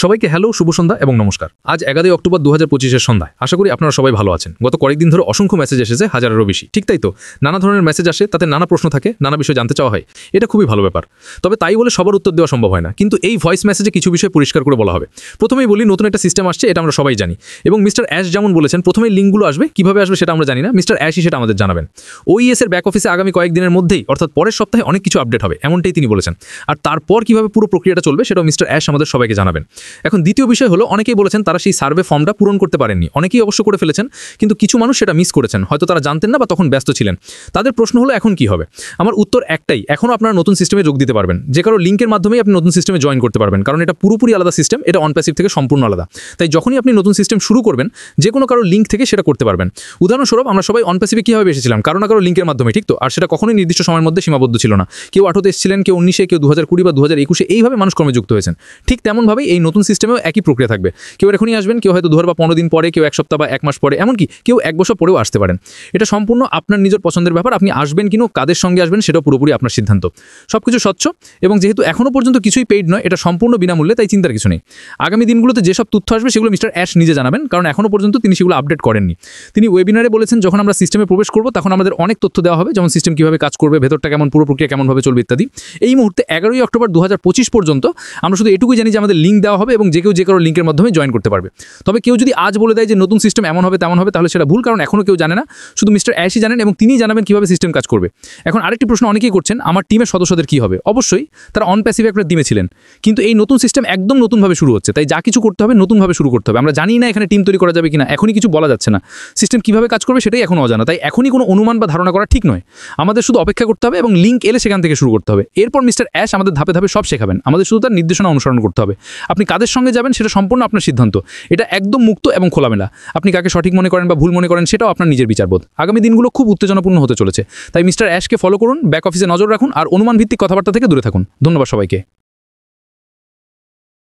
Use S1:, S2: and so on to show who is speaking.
S1: সবাইকে হ্যালো, শুভ সন্ধ্যা এবং নমস্কার। আজ 11 অক্টোবর 2025-এর সন্ধ্যায়। আশা করি আপনারা সবাই ভালো আছেন। গত কয়েকদিন ধরে অসংখ্য মেসেজ এসেছে, হাজারেরও বেশি। ঠিক তাই তো, নানা ধরনের মেসেজ আসে, তাতে নানা প্রশ্ন থাকে, নানা বিষয় জানতে চাওয়া হয়। এটা খুবই ভালো ব্যাপার। তবে তাই বলে সবার উত্তর দেওয়া সম্ভব হয় না, কিন্তু এই ভয়েস মেসেজে কিছু বিষয় পরিষ্কার করে বলা হবে। প্রথমেই বলি, নতুন একটা সিস্টেম আসছে, এটা আমরা সবাই জানি। এবং মিস্টার অ্যাশ যেমন বলেছেন, প্রথমেই লিঙ্কগুলো আসবে, কিভাবে আসবে সেটা আমরা জানি না, মিস্টার অ্যাশই সেটা আমাদের জানাবেন। ওইএস এর ব্যাক অফিসে আগামী কয়েকদিনের মধ্যেই, অর্থাৎ পরের সপ্তাহে অনেক কিছু আপডেট হবে, এমনটাই তিনি বলেছেন। আর তারপর কিভাবে পুরো প্রক্রিয়াটা চলবে সেটাও মিস্টার অ্যাশ আমাদের সবাইকে জানাবেন। এখন দ্বিতীয় বিষয় হলো, অনেকেই বলেছেন তারা সেই সার্ভে ফর্মটা পূরণ করতে পারেননি। অনেকেই অবশ্য করে ফেলেছেন, কিন্তু কিছু মানুষ সেটা মিস করেছেন, হয়তো তারা জানতেন না বা তখন ব্যস্ত ছিলেন। তাদের প্রশ্ন হলো এখন কি হবে। আমার উত্তর একটাই, এখনও আপনারা নতুন সিস্টেমে যোগ দিতে পারবেন। যে কারো লিঙ্কের মাধ্যমেই আপনি নতুন সিস্টেমে জয়েন করতে পারবেন, কারণ এটা পুরোপুরি আলাদা সিস্টেম, এটা অন প্যাসিভ থেকে সম্পূর্ণ আলাদা। তাই যখনই আপনি নতুন সিস্টেম শুরু করবেন, যে কোনো কারো লিঙ্ক থেকে সেটা করতে পারবেন। উদাহরণস্বরূপ আমরা সবাই অন প্যাসিভে কীভাবে এসেছিলাম, কারো না কারো লিঙ্কের মাধ্যমে, ঠিক তো? আর সেটা কখনোই নির্দিষ্ট সময়ের মধ্যে সীমাবদ্ধ ছিল না। কেউ 8 এসেছিলেন, কেউ 19-এ, কেউ 2020 বা 2021-এ, এইভাবে মানুষ ক্রমে যুক্ত হয়েছেন। ঠিক তেমনভাবেই এই নতুন সিস্টেমেও একই প্রক্রিয়া থাকবে। কেউ এখনই আসবেন, কেউ হয়তো 2 বা 15 দিন পরে, কেউ 1 সপ্তাহ বা 1 মাস পরে, এমনকি কেউ 1 বছর পরেও আসতে পারেন। এটা সম্পূর্ণ আপনার নিজের পছন্দের ব্যাপার। আপনি আসবেন কিনো, কাদের সঙ্গে আসবেন, সেটাও পুরোপুরি আপনার সিদ্ধান্ত। সবকিছু স্বচ্ছ, এবং যেহেতু এখনো পর্যন্ত কিছুই পেইড নয়, এটা সম্পূর্ণ বিনামূল্যে, তাই চিন্তার কিছু নেই। আগামী দিনগুলোতে যেসব তথ্য আসবে সেগুলো মিস্টার অ্যাশ নিজে জানাবেন, কারণ এখনো পর্যন্ত তিনি সেগুলো আপডেট করেননি। তিনি ওয়েবিনারে বলেছেন, যখন আমরা সিস্টেমে প্রবেশ করব তখন আমাদের অনেক তথ্য দেওয়া হবে, যেমন সিস্টেম কীভাবে কাজ করবে, ভেতরটা কেমন, পুরো প্রক্রিয়া কেমনভাবে চলবে ইত্যাদি। এই মুহূর্তে 11 অক্টোবর 2025 পর্যন্ত আমরা শুধু এটুকুই জানি যে আমাদের লিঙ্ক দেওয়া হবে এবং যে কেউ যে কারো লিঙ্কের মাধ্যমে জয়েন করতে পারবে। তবে কেউ যদি আজ বলে দেয় যে নতুন সিস্টেম এমন হবে তেমন হবে, তাহলে সেটা ভুল, কারণ এখনও কেউ জানে না। শুধু মিস্টার অ্যাশই জানেন এবং তিনিই জানাবেন কীভাবে সিস্টেম কাজ করবে। এখন আরেকটি প্রশ্ন অনেকেই করছেন, আমার টিমের সদস্যদের কী হবে? অবশ্যই তারা অন প্যাসিভ একটা টিমে ছিলেন, কিন্তু এই নতুন সিস্টেম একদম নতুনভাবে শুরু হচ্ছে, তাই যা কিছু করতে হবে নতুনভাবে শুরু করতে হবে। আমরা জানি না এখানে টিম তৈরি করা যাবে কিনা, এখনই কিছু বলা যাচ্ছে না। সিস্টেম কীভাবে কাজ করবে সেটাই এখনও অজানা, তাই এখনই কোনো অনুমান বা ধারণা করা ঠিক নয়। আমাদের শুধু অপেক্ষা করতে হবে এবং লিঙ্ক এলে সেখান থেকে শুরু করতে হবে। এরপর মিস্টার অ্যাশ আমাদের ধাপে ধাপে সব শেখাবেন, আমাদের শুধু তার নির্দেশনা অনুসরণ করতে হবে। আপনি কাদের সঙ্গে যাবেন সেটা সম্পূর্ণ আপনার সিদ্ধান্ত। এটা একদম মুক্ত এবং খোলামেলা। আপনি কাকে সঠিক মনে করেন বা ভুল মনে করেন সেটাও আপনার নিজের বিচারবোধ। আগামী দিনগুলো খুব উত্তেজনাপূর্ণ হতে চলেছে, তাই মিস্টার অ্যাশকে ফলো করুন, ব্যাক অফিসে নজর রাখুন আর অনুমান ভিত্তিক কথাবার্তা থেকে দূরে থাকুন। ধন্যবাদ সবাইকে।